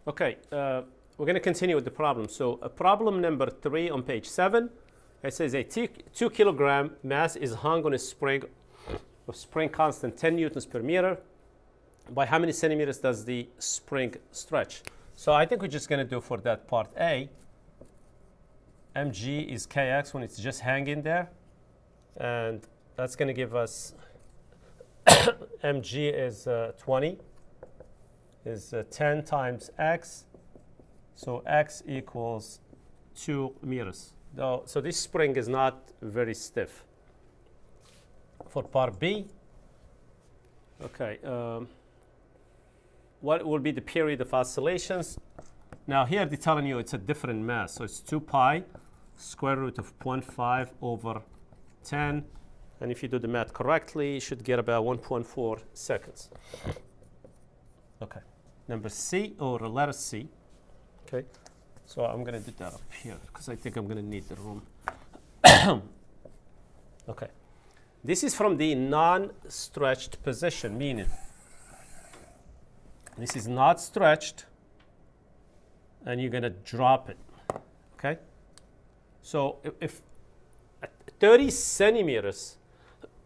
Okay, we're going to continue with the problem. So problem number 3 on page 7. It says a 2 kilogram mass is hung on a spring of spring constant 10 newtons per meter. By how many centimeters does the spring stretch? So I think we're just going to do for that part A, mg is kx when it's just hanging there. And that's going to give us mg is 20, is 10 times x. So x equals 2 meters. So this spring is not very stiff. For part B, okay, what will be the period of oscillations? Now here they're telling you it's a different mass. So it's 2 pi square root of 0.5 over 10. And if you do the math correctly, you should get about 1.4 seconds. Okay, number C, or letter C. Okay, so I'm going to do that up here because I think I'm going to need the room. Okay, this is from the non-stretched position, meaning this is not stretched and you're going to drop it. Okay, so if at 30 centimeters,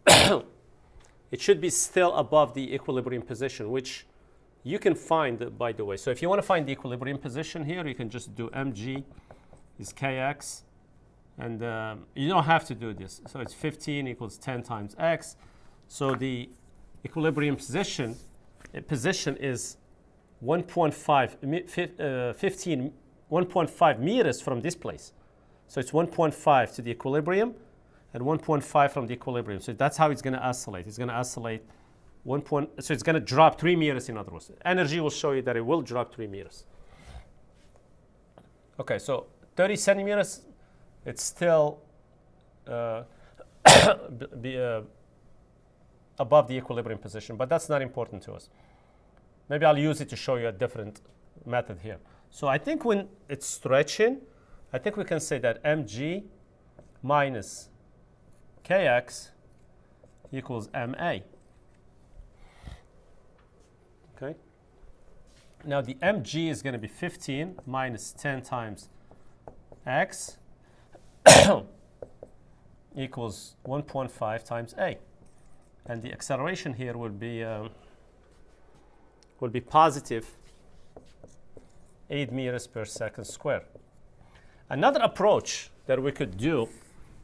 it should be still above the equilibrium position, which you can find, by the way. So if you want to find the equilibrium position here, you can just do mg is kx. And you don't have to do this. So it's 15 equals 10 times x. So the equilibrium position is 1.5 meters from this place. So it's 1.5 to the equilibrium and 1.5 from the equilibrium. So that's how it's going to oscillate. It's going to oscillate so it's going to drop 3 meters, in other words. Energy will show you that it will drop 3 meters. Okay, so 30 centimeters, it's still above the equilibrium position, but that's not important to us. Maybe I'll use it to show you a different method here. So I think when it's stretching, I think we can say that mg minus kx equals ma. Okay. Now the mg is going to be 15 minus 10 times x equals 1.5 times a, and the acceleration here will be positive 8 meters per second square. Another approach that we could do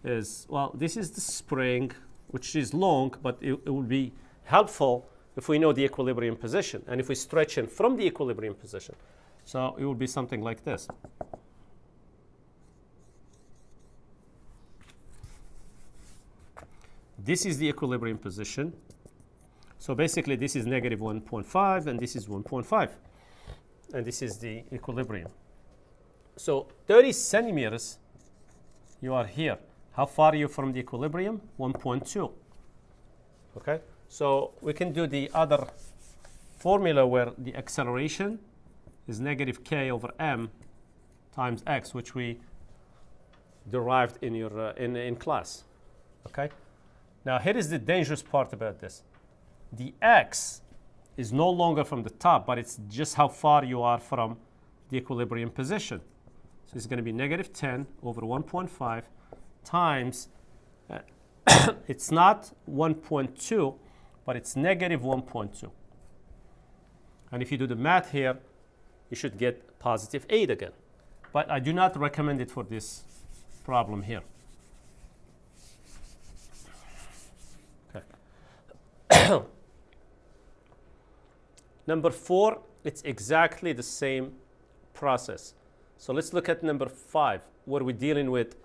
is, well, this is the spring, which is long, but it will be helpful if we know the equilibrium position, and if we stretch in from the equilibrium position. So it will be something like this. This is the equilibrium position. So basically this is negative 1.5 and this is 1.5. And this is the equilibrium. So 30 centimeters, you are here. How far are you from the equilibrium? 1.2. Okay? So we can do the other formula where the acceleration is negative k over m times x, which we derived in your in class. Okay? Now here is the dangerous part about this. The x is no longer from the top, but it's just how far you are from the equilibrium position. So it's going to be negative 10 over 1.5 times, it's not 1.2, but it's negative 1.2. And if you do the math here, you should get positive 8 again. But I do not recommend it for this problem here. Okay. Number 4, it's exactly the same process. So let's look at number 5, where we're dealing with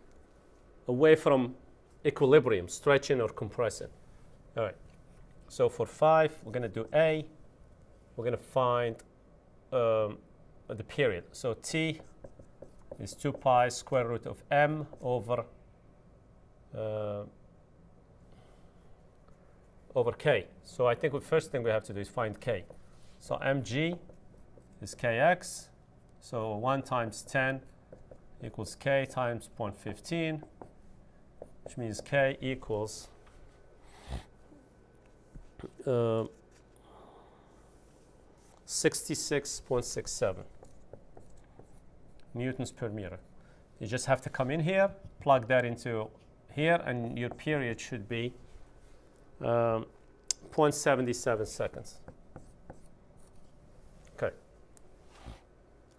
away from equilibrium, stretching or compressing. All right. So for 5, we're going to do A. We're going to find the period. So T is 2 pi square root of m over k. So I think the first thing we have to do is find k. So mg is kx. So 1 times 10 equals k times 0.15, which means k equals 66.67. newtons per meter. You just have to come in here, plug that into here, and your period should be 0.77 seconds. Okay.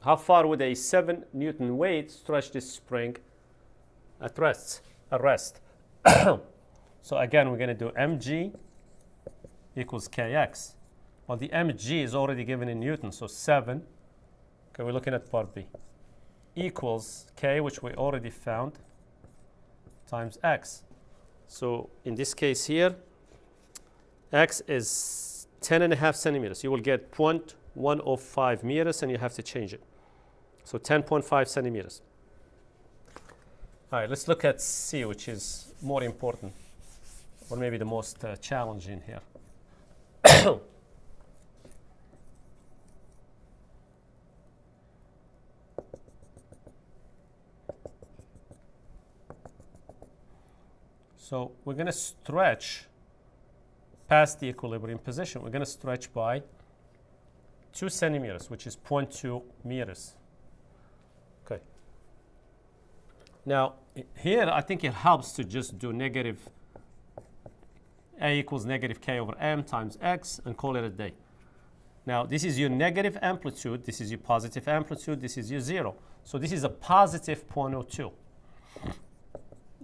How far would a 7 Newton weight stretch this spring at rest? So again, we're going to do mg equals kx. Well, the mg is already given in Newton, so 7. Okay, we're looking at part B. Equals k, which we already found, times x. So in this case here, x is 10.5 centimeters. You will get 0.105 meters, and you have to change it. So 10.5 centimeters. All right, let's look at C, which is more important, or maybe the most challenging here. So we're going to stretch past the equilibrium position. We're going to stretch by 2 centimeters, which is 0.2 meters. Okay. Now, here I think it helps to just do negative A equals negative K over M times X and call it a day. Now, this is your negative amplitude. This is your positive amplitude. This is your 0. So this is a positive 0.02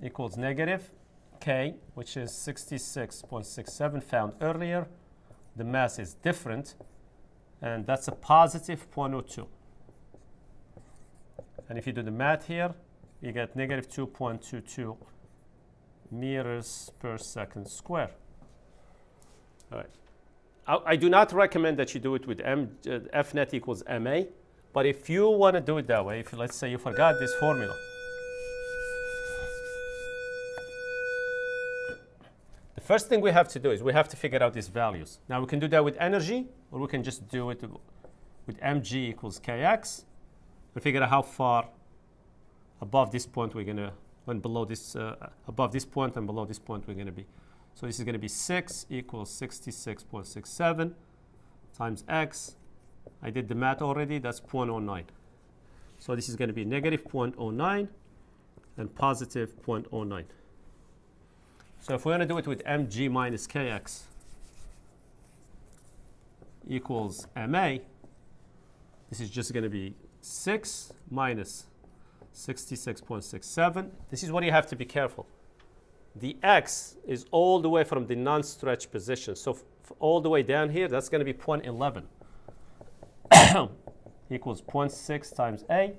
equals negative K, which is 66.67 found earlier. The mass is different, and that's a positive 0.02. And if you do the math here, you get negative 2.22 meters per second square. All right. I do not recommend that you do it with F net equals MA, but if you want to do it that way, if let's say you forgot this formula, the first thing we have to do is we have to figure out these values. Now we can do that with energy, or we can just do it with mg equals kx and figure out how far above this point we're going to, and below this, above this point and below this point we're going to be. So this is going to be 6 equals 66.67 times x. I did the math already. That's 0.09. So this is going to be negative 0.09 and positive 0.09. So if we're going to do it with mg minus kx equals ma, this is just going to be 6 minus 66.67. This is what you have to be careful. The x is all the way from the non-stretch position. So all the way down here, that's going to be 0.11 equals 0.6 times a.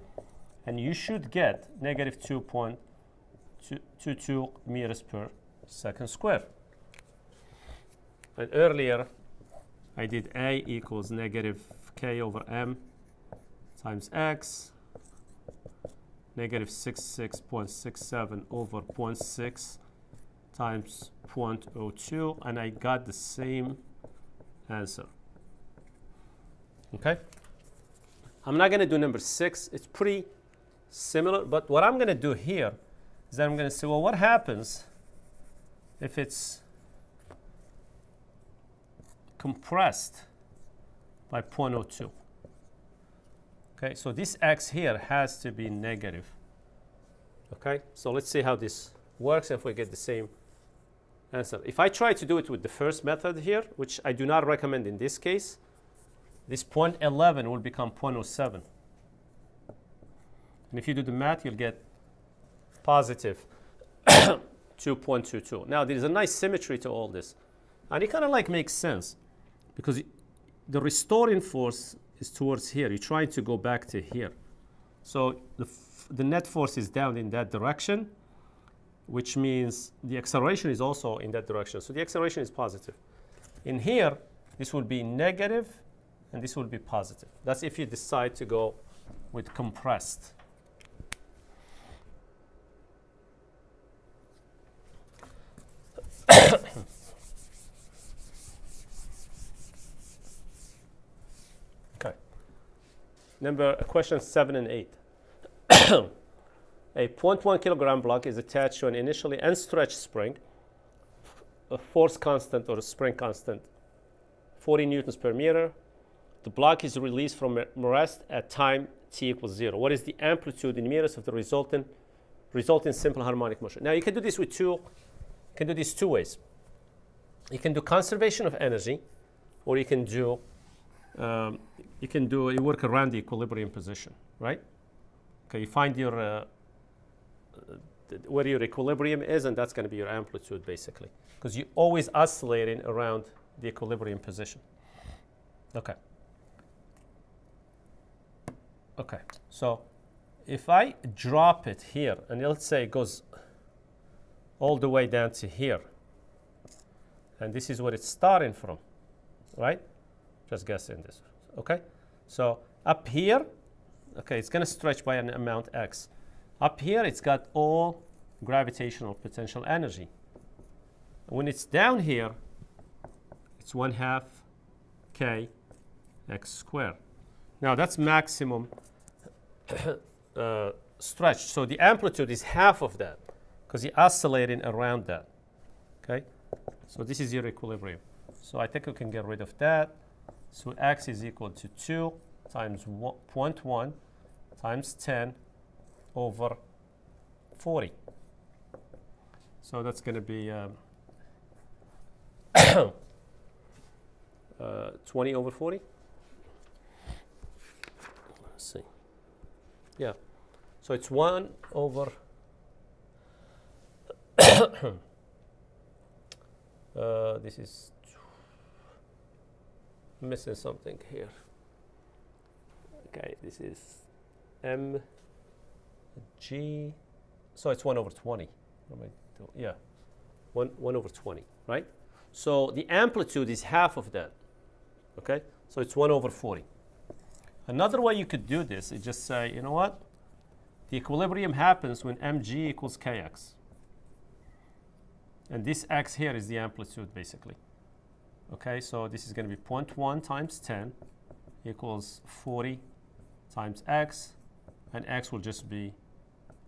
And you should get negative 2.22 meters per second square. And earlier, I did a equals negative k over m times x, negative 66.67 over 0.6 times 0.02, and I got the same answer. Okay? I'm not going to do number 6. It's pretty similar, but what I'm going to do here is that I'm going to say, well, what happens if it's compressed by 0.02? Okay, so this x here has to be negative. Okay, so let's see how this works if we get the same answer. If I try to do it with the first method here, which I do not recommend in this case, this 0.11 will become 0.07. And if you do the math, you'll get positive 2.22. Now, there is a nice symmetry to all this. And it kind of like makes sense because the restoring force is towards here. You're trying to go back to here. So the net force is down in that direction, which means the acceleration is also in that direction. So the acceleration is positive. In here, this will be negative, and this will be positive. That's if you decide to go with compressed. Okay. Questions 7 and 8. A 0.1 kilogram block is attached to an initially unstretched spring, a force constant or a spring constant, 40 newtons per meter. The block is released from rest at time t equals 0. What is the amplitude in meters of the resulting simple harmonic motion? Now you can do this with two ways. You can do conservation of energy, or you can do you work around the equilibrium position, right? Okay, you find your where your equilibrium is, and that's going to be your amplitude basically, because you're always oscillating around the equilibrium position. Okay. Okay, so if I drop it here, and let's say it goes all the way down to here, and this is where it's starting from, right? Just guessing this, okay? So up here, okay, it's going to stretch by an amount x. Up here, it's got all gravitational potential energy. When it's down here, it's 1/2 k x squared. Now that's maximum stretch. So the amplitude is half of that because you're oscillating around that. Okay, so this is your equilibrium. So I think we can get rid of that. So x is equal to 2 times 0.1 times 10 over 40. So that's going to be 20 over 40. Let's see. Yeah. So it's 1 over this is missing something here. Okay, this is mg. So it's 1 over 20. Yeah, 1 over 20, right? So the amplitude is half of that. Okay, so it's 1 over 40. Another way you could do this is just say, you know what? The equilibrium happens when mg equals kx. And this x here is the amplitude, basically. Okay, so this is going to be 0.1 times 10 equals 40 times x, and x will just be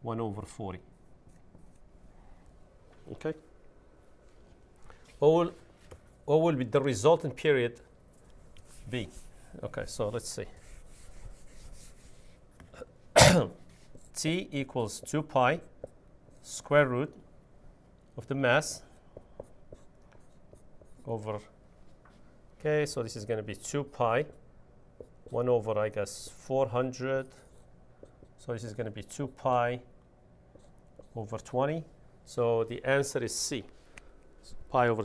1 over 40. Okay? What will be the resultant period be? Okay, so let's see. T equals 2 pi square root of the mass over, okay, so this is going to be 2 pi, 1 over, I guess, 400. So this is going to be 2 pi over 20. So the answer is C, so pi over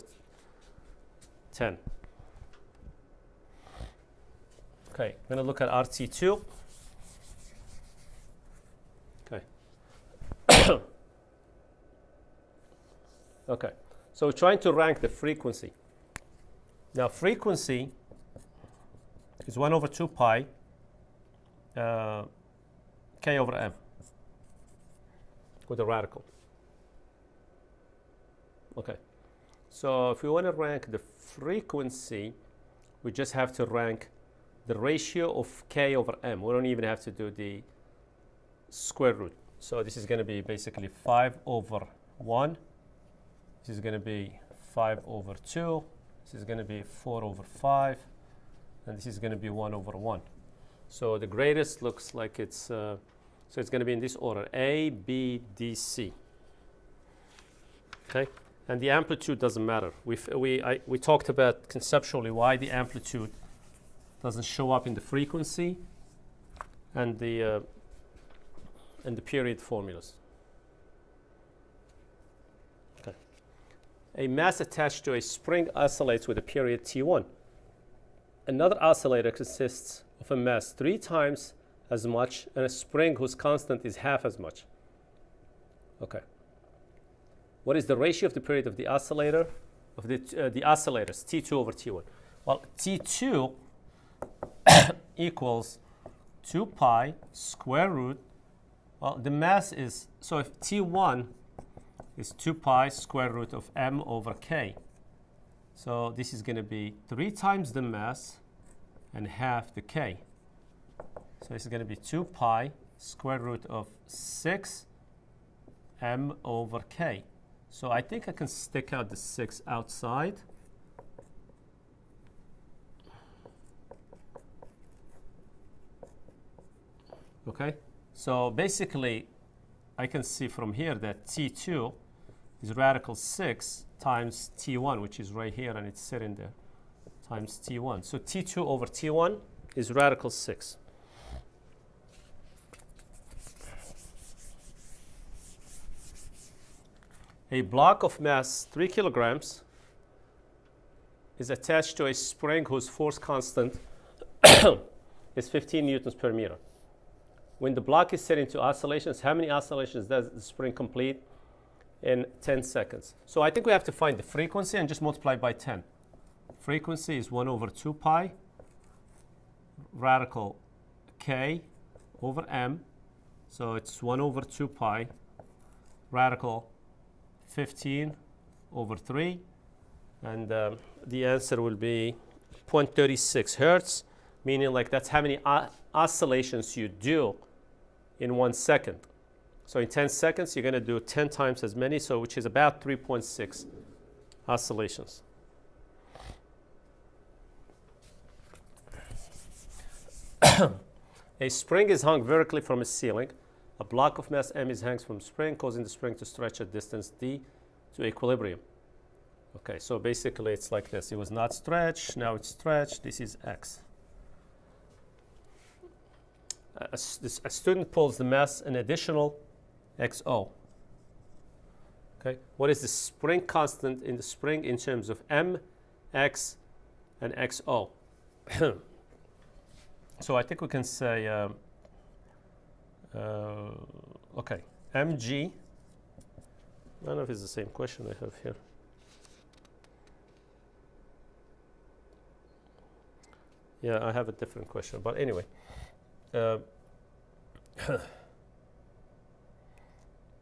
10. Okay, I'm going to look at RT2. Okay. Okay, so we're trying to rank the frequency. Now, frequency is 1 over 2 pi k over m with a radical. Okay, so if we want to rank the frequency, we just have to rank the ratio of k over m. We don't even have to do the square root. So this is going to be basically 5 over 1. This is going to be 5 over 2. This is going to be 4 over 5. And this is going to be 1 over 1. So the greatest looks like it's, so it's going to be in this order, A, B, D, C. Okay? And the amplitude doesn't matter. We talked about conceptually why the amplitude doesn't show up in the frequency and the period formulas. Okay. A mass attached to a spring oscillates with a period T1. Another oscillator consists of a mass 3 times as much and a spring whose constant is half as much. Okay. What is the ratio of the period of the oscillator, of the oscillators, T2 over T1? Well, T2 equals 2 pi square root. Well, the mass is, so if T1 is 2 pi square root of m over k. So this is going to be 3 times the mass and half the k. So this is going to be 2 pi square root of 6 m over k. So I think I can stick out the 6 outside. Okay, so basically I can see from here that T2 is radical 6 times T1, which is right here and it's sitting there, times T1. So T2 over T1 is radical 6. A block of mass 3 kilograms is attached to a spring whose force constant is 15 newtons per meter. When the block is set into oscillations, how many oscillations does the spring complete? In 10 seconds. So I think we have to find the frequency and just multiply by 10. Frequency is 1 over 2 pi radical k over m. So it's 1 over 2 pi radical 15 over 3. And the answer will be 0.36 hertz, meaning like that's how many oscillations you do in 1 second. So in 10 seconds, you're going to do 10 times as many, so which is about 3.6 oscillations. A spring is hung vertically from a ceiling. A block of mass m is hung from a spring, causing the spring to stretch at distance d to equilibrium. Okay, so basically it's like this. It was not stretched, now it's stretched. This is x. A student pulls the mass an additional XO. Okay, what is the spring constant in the spring in terms of M, X, and XO? So I think we can say, okay, mg. I don't know if it's the same question I have here. Yeah, I have a different question, but anyway.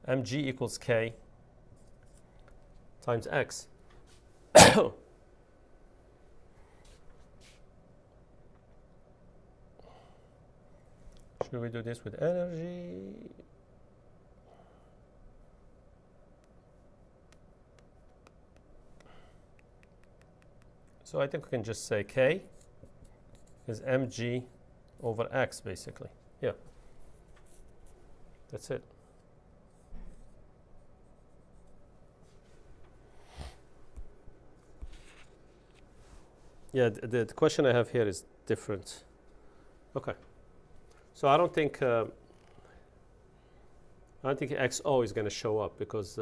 mg equals k times x. Should we do this with energy? So I think we can just say k is mg over x, basically. Yeah. That's it. Yeah, the question I have here is different. Okay. So I don't think XO is going to show up because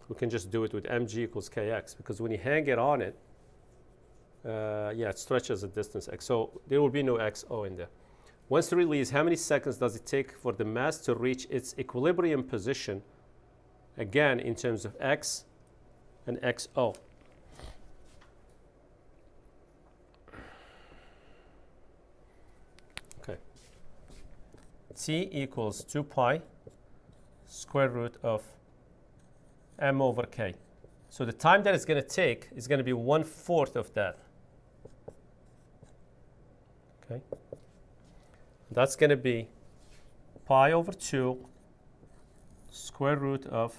we can just do it with mg equals kx, because when you hang it on it, yeah, it stretches a distance x. So there will be no XO in there. Once released, how many seconds does it take for the mass to reach its equilibrium position, again in terms of x and XO? Okay. T equals 2 pi square root of m over k. So the time that it's going to take is going to be 1/4 of that. Okay. That's going to be pi over 2 square root of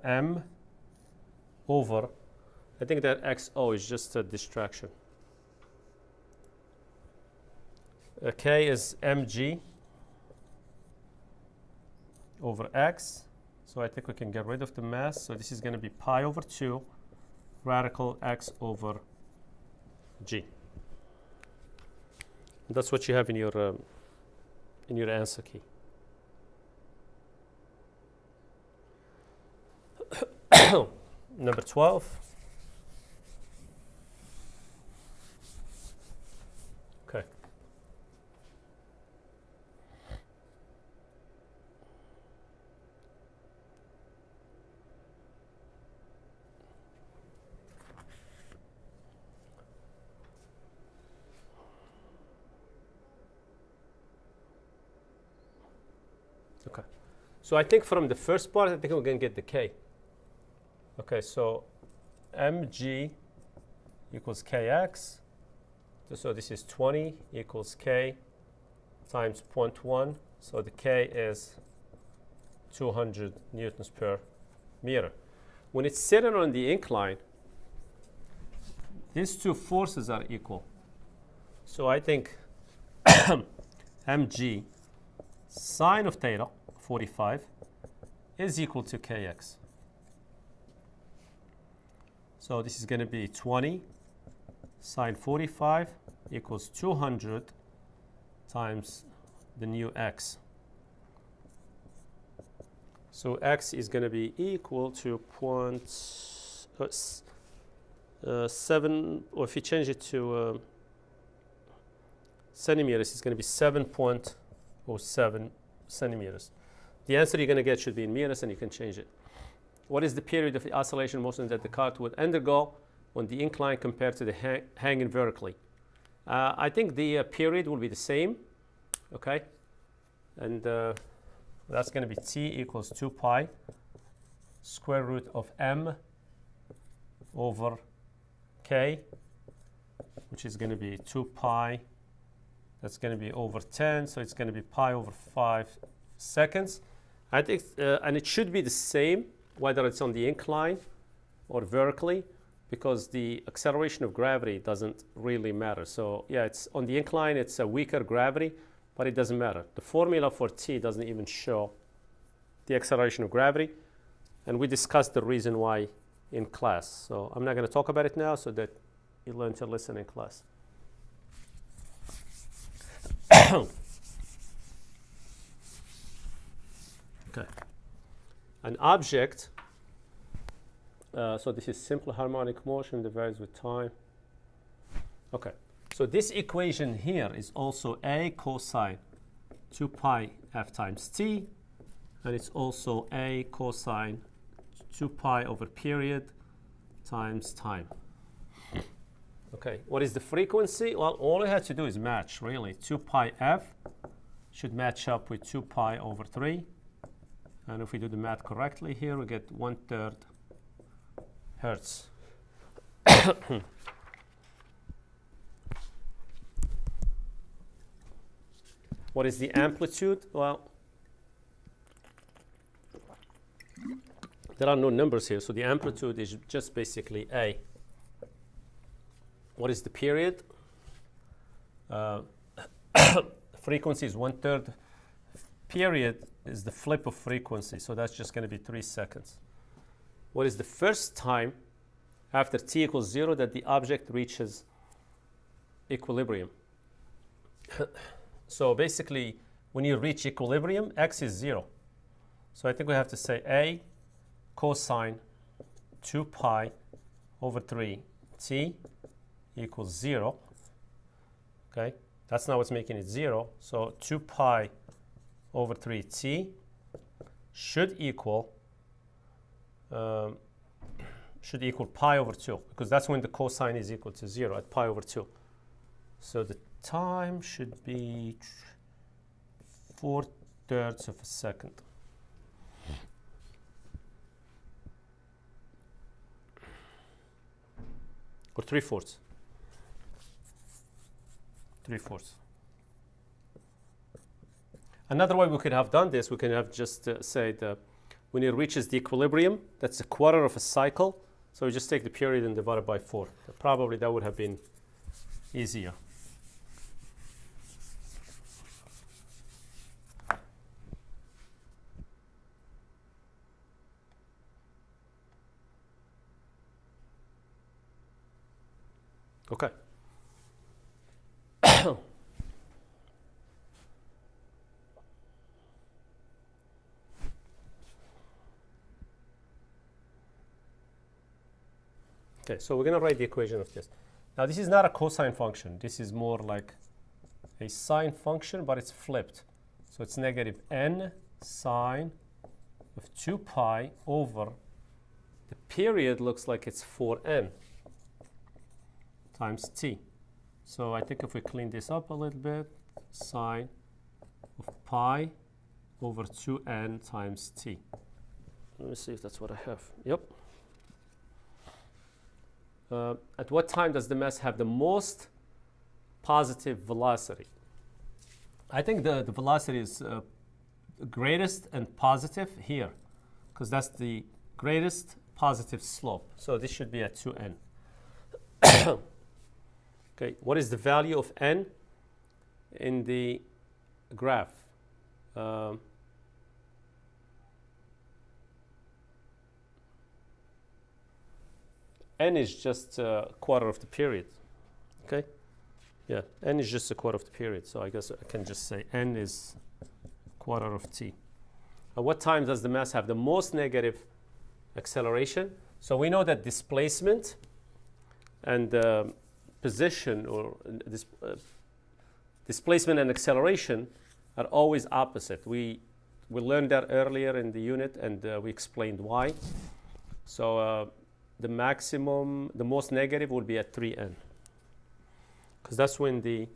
m over, I think that XO is just a distraction. K is mg over x. So I think we can get rid of the mass. So this is going to be pi over 2 radical x over g. That's what you have in your answer key. Number 12. Okay. Okay. So I think from the first part, I think we're going to get the K. Okay, so mg equals kx. So this is 20 equals k times 0.1. So the k is 200 newtons per meter. When it's sitting on the incline, these two forces are equal. So I think mg sine of theta, 45, is equal to kx. So this is going to be 20 sine 45 equals 200 times the new x. So x is going to be equal to 0.7, or if you change it to centimeters, it's going to be 7.07 centimeters. The answer you're going to get should be in meters, and you can change it. What is the period of the oscillation motion that the cart would undergo on the incline compared to the hanging vertically? I think the period will be the same, okay? And that's going to be t equals 2 pi square root of m over k, which is going to be 2 pi. That's going to be over 10, so it's going to be pi over 5 seconds. I think, and it should be the same whether it's on the incline or vertically, because the acceleration of gravity doesn't really matter. So yeah, it's on the incline, it's a weaker gravity, but it doesn't matter. The formula for t doesn't even show the acceleration of gravity, and we discussed the reason why in class. So I'm not going to talk about it now so that you learn to listen in class. Okay. An object, so this is simple harmonic motion that varies with time. Okay. So this equation here is also a cosine 2 pi f times t, and it's also a cosine 2 pi over period times time. Okay, what is the frequency? Well, all we have to do is match, really. 2 pi f should match up with 2 pi over 3. And if we do the math correctly here, we get 1/3 hertz. What is the amplitude? Well, there are no numbers here, so the amplitude is just basically A. What is the period? Frequency is 1/3. Period is the flip of frequency, so that's just going to be 3 seconds. What is the first time after t equals 0 that the object reaches equilibrium? So basically, when you reach equilibrium, x is 0. So I think we have to say a cosine 2 pi over 3 t equals 0. Okay, that's not what's making it 0. So 2 pi over 3t should equal pi over 2, because that's when the cosine is equal to 0 at pi over 2. So the time should be 4/3 of a second. Or 3/4. 3/4. Another way we could have done this, we could have just said when it reaches the equilibrium, that's 1/4 of a cycle. So we just take the period and divide it by 4. Probably that would have been easier. Okay. Okay, so we're going to write the equation of this. Now, this is not a cosine function. This is more like a sine function, but it's flipped. So it's negative n sine of 2 pi over the period looks like it's 4n times t. So I think if we clean this up a little bit, sine of pi over 2n times t. Let me see if that's what I have. Yep. At what time does the mass have the most positive velocity? I think the velocity is greatest and positive here, because that's the greatest positive slope. So this should be at 2n. Okay, what is the value of n in the graph? N is just a quarter of the period. Okay, yeah, n is just a quarter of the period. So I guess I can just say n is quarter of t. At what time does the mass have the most negative acceleration? So we know that displacement and position, or displacement and acceleration, are always opposite. We learned that earlier in the unit, and we explained why. So the maximum, the most negative will be at 3n, because that's when the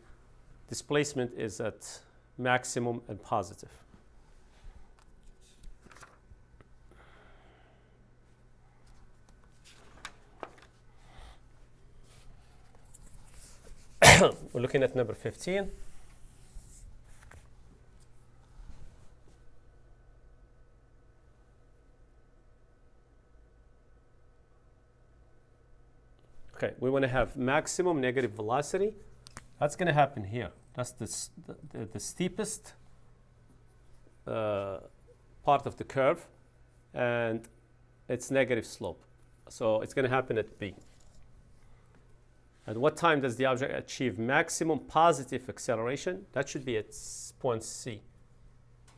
displacement is at maximum and positive. We're looking at number 15. Okay, we want to have maximum negative velocity. That's going to happen here. That's the steepest part of the curve, and it's negative slope. So it's going to happen at B. At what time does the object achieve maximum positive acceleration? That should be at point C,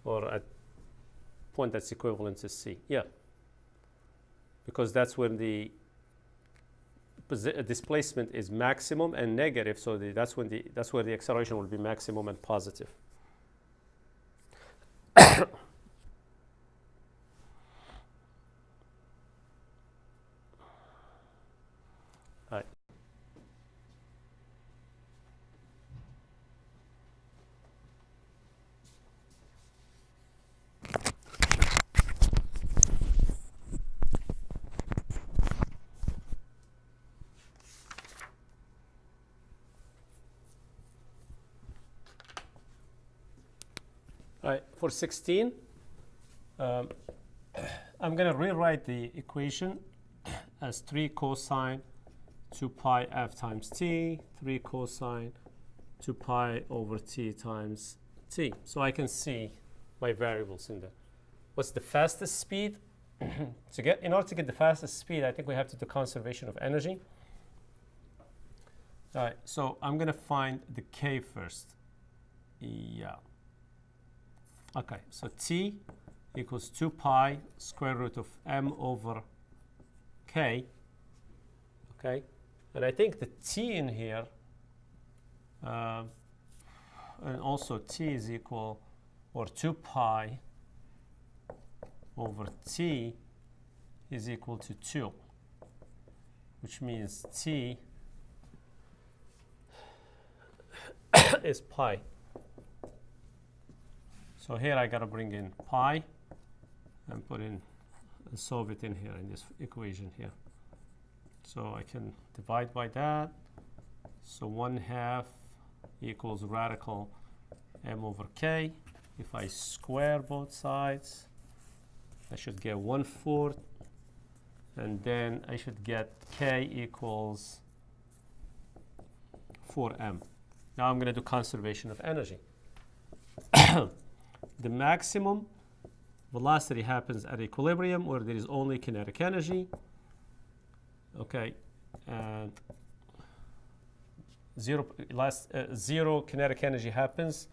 or at point that's equivalent to C. Yeah, because that's when the displacement is maximum and negative. So that's where the acceleration will be maximum and positive. Right. All right, for 16, I'm going to rewrite the equation as 3 cosine 2 pi f times t, 3 cosine 2 pi over t times t. So I can see my variables in there. What's the fastest speed? In order to get the fastest speed, I think we have to do conservation of energy. All right, so I'm going to find the k first. Yeah. Okay, so t equals 2 pi square root of m over k. Okay, and I think the t in here, and also t is equal, or 2 pi over t is equal to 2, which means t is pi. So here I gotta bring in pi and put in and solve it in here in this equation here. So I can divide by that. So 1/2 equals radical m over k. If I square both sides, I should get 1/4, and then I should get k equals 4m. Now I'm going to do conservation of energy. The maximum velocity happens at equilibrium, where there is only kinetic energy. Okay, and zero kinetic energy happens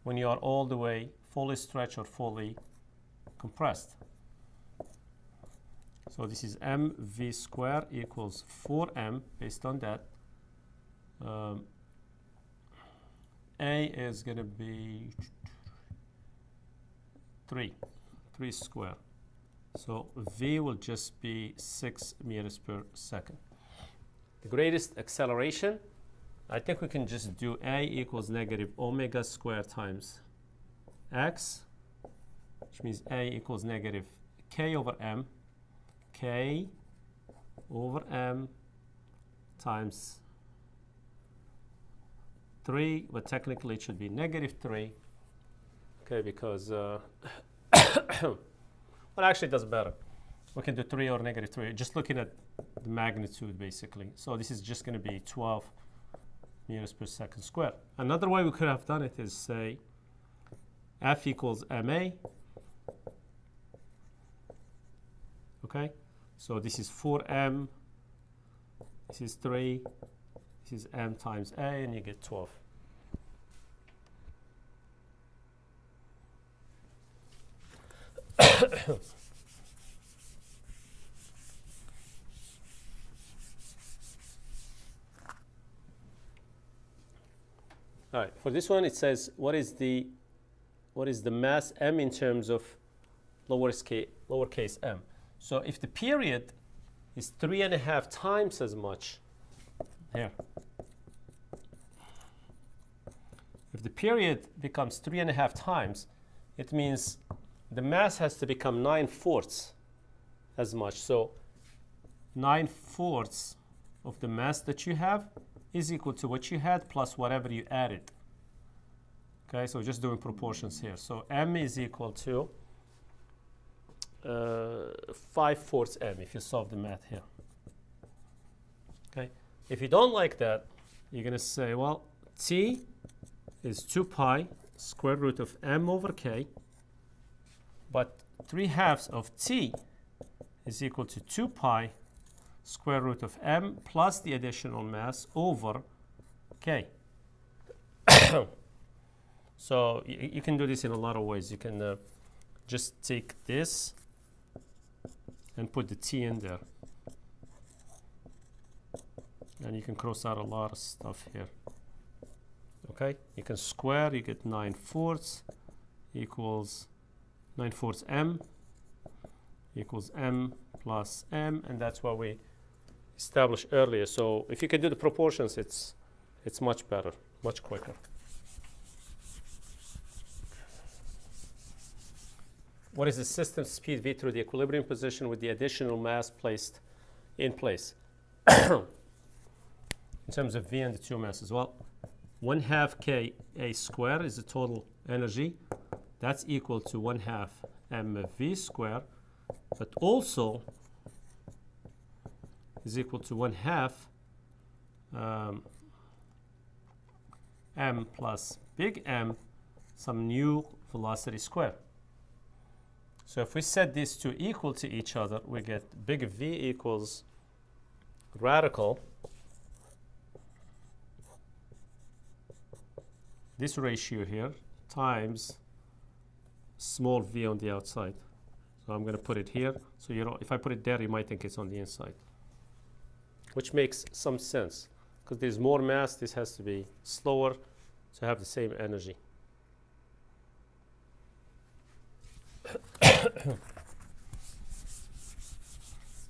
when you are all the way fully stretched or fully compressed. So this is mv squared equals 4m based on that. A is going to be 3 square. So V will just be 6 meters per second. The greatest acceleration, I think we can just do A equals negative omega squared times x, which means A equals negative k over m, k over m times 3, but technically it should be negative 3. Okay, because, well, actually it doesn't matter. We can do 3 or negative 3, just looking at the magnitude basically. So this is just going to be 12 meters per second squared. Another way we could have done it is say F equals ma. Okay, so this is 4m, this is 3, this is m times a, and you get 12. All right, for this one it says what is the mass m in terms of lowercase m. So if the period is 3.5 times as much, here, if the period becomes 3.5 times, it means the mass has to become 9/4 as much. So 9/4 of the mass that you have is equal to what you had plus whatever you added. Okay, so just doing proportions here. So m is equal to 5/4 m if you solve the math here. Okay, if you don't like that, you're going to say, well, t is 2 pi square root of m over k, but 3/2 of t is equal to 2 pi square root of m plus the additional mass over k. So you can do this in a lot of ways. You can just take this and put the t in there. And you can cross out a lot of stuff here. Okay, you can square, you get 9/4 equals 9/4 m equals m plus m, and that's what we established earlier. So if you can do the proportions, it's much better, much quicker. What is the system speed v through the equilibrium position with the additional mass placed in place? In terms of v and the two masses, well, 1/2 k a square is the total energy. That's equal to 1/2 mv square, but also is equal to 1/2 m plus big M, some new velocity square. So if we set these two equal to each other, we get big V equals radical this ratio here times small v on the outside. So I'm going to put it here. So you know, if I put it there, you might think it's on the inside, which makes some sense because there's more mass. This has to be slower to have the same energy.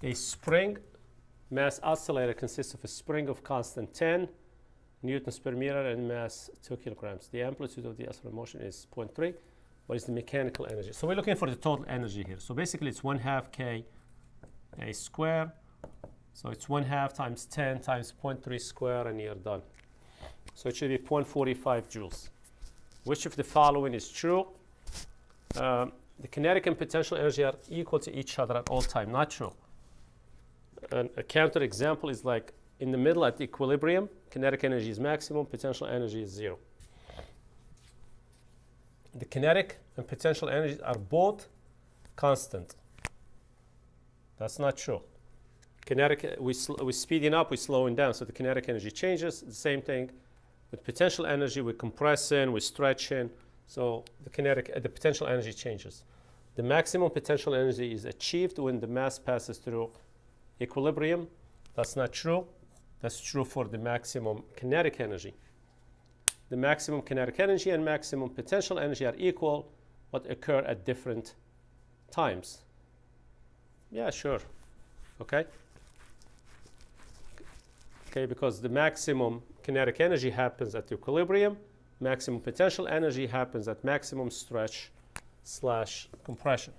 A spring mass oscillator consists of a spring of constant 10 newtons per meter and mass 2 kilograms. The amplitude of the oscillator motion is 0.3. What is the mechanical energy? So we're looking for the total energy here. So basically it's 1/2 k a square. So it's 1/2 times 10 times 0.3 square, and you're done. So it should be 0.45 joules. Which of the following is true? The kinetic and potential energy are equal to each other at all time. Not true. And a counter example is like in the middle at equilibrium, kinetic energy is maximum, potential energy is 0. The kinetic and potential energies are both constant. That's not true. Kinetic, we're speeding up, we're slowing down, so the kinetic energy changes. The same thing with potential energy, we're compressing, we're stretching, so the potential energy changes. The maximum potential energy is achieved when the mass passes through equilibrium. That's not true. That's true for the maximum kinetic energy. The maximum kinetic energy and maximum potential energy are equal, but occur at different times. Yeah, sure. Okay? Okay, because the maximum kinetic energy happens at equilibrium, maximum potential energy happens at maximum stretch / compression.